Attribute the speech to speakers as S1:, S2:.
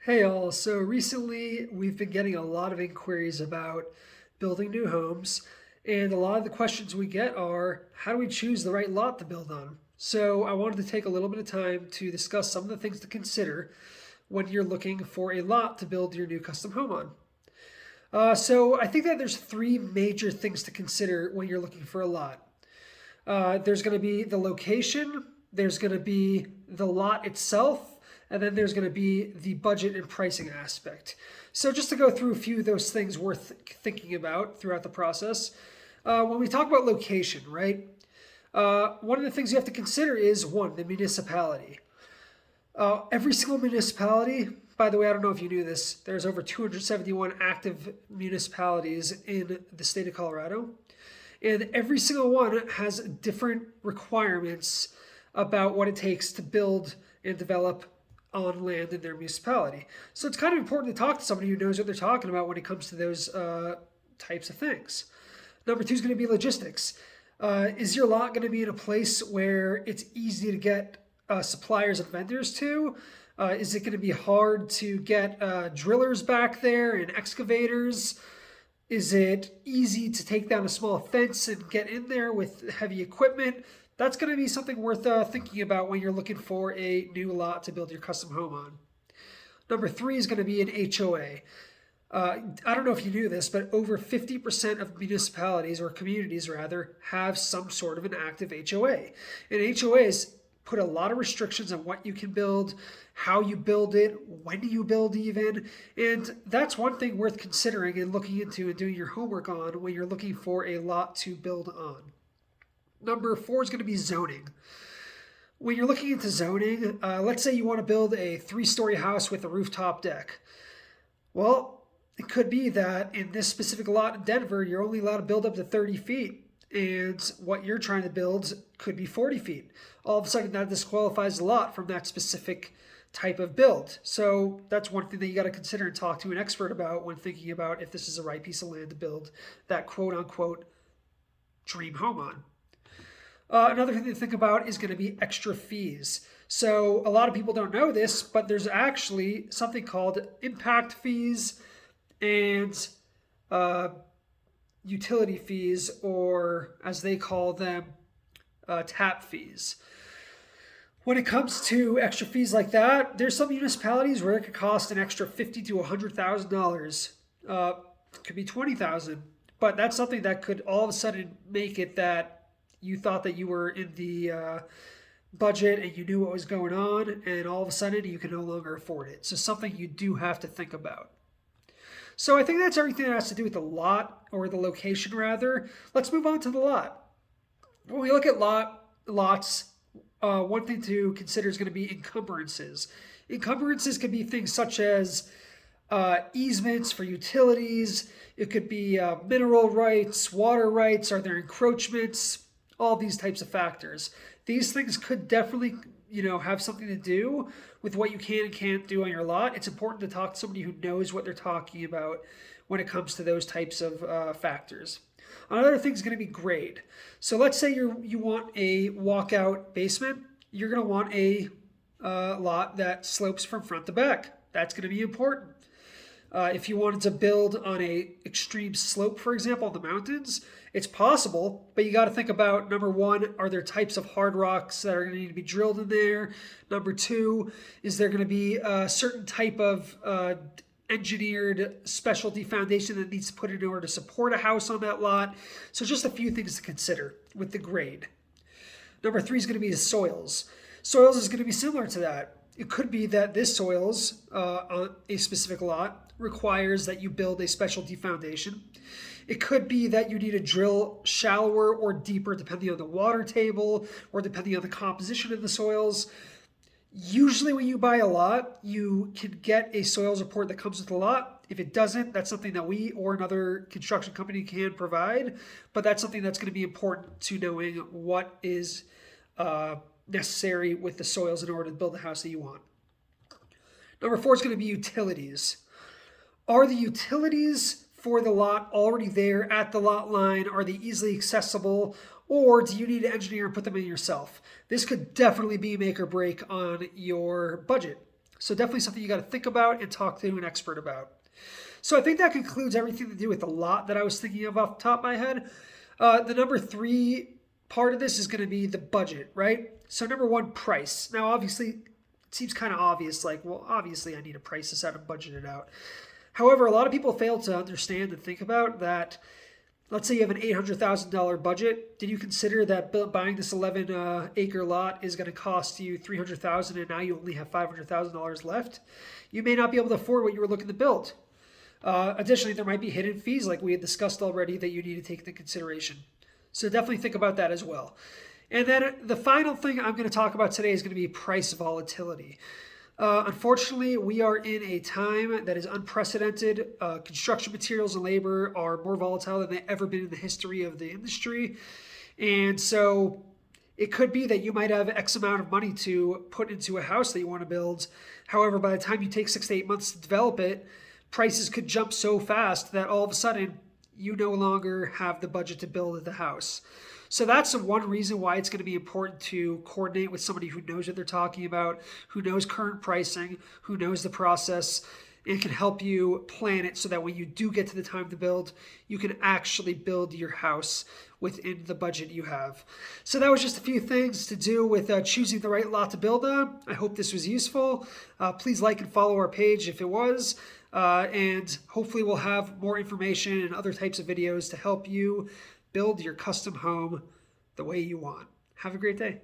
S1: Hey all, so recently we've been getting a lot of inquiries about building new homes, and a lot of the questions we get are how do we choose the right lot to build on? So I wanted to take a little bit of time to discuss some of the things to consider when you're looking for a lot to build your new custom home on. So I think that there's three major things to consider when you're looking for a lot. There's going to be the location, there's going to be the lot itself, and then there's going to be the budget and pricing aspect. So, just to go through a few of those things worth thinking about throughout the process, when we talk about location, right? One of the things you have to consider is one, the municipality. Every single municipality, by the way, I don't know if you knew this, there's over 271 active municipalities in the state of Colorado. And every single one has different requirements about what it takes to build and develop on land in their municipality. So it's kind of important to talk to somebody who knows what they're talking about when it comes to those types of things. Number two is going to be logistics. Is your lot going to be in a place where it's easy to get suppliers and vendors to? Is it going to be hard to get drillers back there and excavators? Is it easy to take down a small fence and get in there with heavy equipment? That's going to be something worth thinking about when you're looking for a new lot to build your custom home on. Number three is going to be an HOA. I don't know if you knew this, but over 50% of municipalities or communities rather have some sort of an active HOA. And HOAs put a lot of restrictions on what you can build, how you build it, when you build even. And that's one thing worth considering and looking into and doing your homework on when you're looking for a lot to build on. Number four is going to be zoning. When you're looking into zoning, let's say you want to build a 3-story house with a rooftop deck. Well, it could be that in this specific lot in Denver, you're only allowed to build up to 30 feet, and what you're trying to build could be 40 feet. All of a sudden, that disqualifies a lot from that specific type of build. So that's one thing that you got to consider and talk to an expert about when thinking about if this is the right piece of land to build that quote unquote dream home on. Another thing to think about is going to be extra fees. So a lot of people don't know this, but there's actually something called impact fees and utility fees, or as they call them, tap fees. When it comes to extra fees like that, there's some municipalities where it could cost an extra $50,000 to $100,000. It could be $20,000, but that's something that could all of a sudden make it that you thought that you were in the budget and you knew what was going on, and all of a sudden you can no longer afford it. So something you do have to think about. So I think that's everything that has to do with the lot, or the location rather. Let's move on to the lot. When we look at lots, one thing to consider is going to be encumbrances. Encumbrances can be things such as easements for utilities. It could be mineral rights, water rights. Are there encroachments? All these types of factors. These things could definitely, have something to do with what you can and can't do on your lot. It's important to talk to somebody who knows what they're talking about when it comes to those types of factors. Another thing is going to be grade. So let's say you want a walkout basement. You're going to want a lot that slopes from front to back. That's going to be important. If you wanted to build on a extreme slope, for example, in the mountains, it's possible, but you got to think about, number one, are there types of hard rocks that are going to need to be drilled in there? Number two, is there going to be a certain type of engineered specialty foundation that needs to put in order to support a house on that lot? So just a few things to consider with the grade. Number three is going to be the soils. Soils is going to be similar to that. It could be that this soils on a specific lot requires that you build a specialty foundation. It could be that you need to drill shallower or deeper depending on the water table or depending on the composition of the soils. Usually when you buy a lot, you can get a soils report that comes with the lot. If it doesn't, that's something that we or another construction company can provide, but that's something that's going to be important to knowing what is necessary with the soils in order to build the house that you want. Number four is going to be utilities. Are the utilities for the lot already there at the lot line? Are they easily accessible? Or do you need to engineer and put them in yourself? This could definitely be make or break on your budget. So definitely something you got to think about and talk to an expert about. So I think that concludes everything to do with the lot that I was thinking of off the top of my head. The number 3 part of this is going to be the budget, right? So number 1, price. Now, obviously, it seems kind of obvious, like, well, obviously I need to price this out and budget it out. However, a lot of people fail to understand and think about that. Let's say you have an $800,000 budget. Did you consider that buying this 11-acre lot is going to cost you $300,000 and now you only have $500,000 left? You may not be able to afford what you were looking to build. Additionally, there might be hidden fees like we had discussed already that you need to take into consideration. So definitely think about that as well. And then the final thing I'm going to talk about today is going to be price volatility. Unfortunately, we are in a time that is unprecedented. Construction materials and labor are more volatile than they've ever been in the history of the industry. And so it could be that you might have X amount of money to put into a house that you want to build. However, by the time you take 6 to 8 months to develop it, prices could jump so fast that all of a sudden you no longer have the budget to build the house. So that's one reason why it's going to be important to coordinate with somebody who knows what they're talking about, who knows current pricing, who knows the process, and can help you plan it so that when you do get to the time to build, you can actually build your house within the budget you have. So that was just a few things to do with choosing the right lot to build on. I hope this was useful. Please like and follow our page if it was. And hopefully we'll have more information and other types of videos to help you build your custom home the way you want. Have a great day.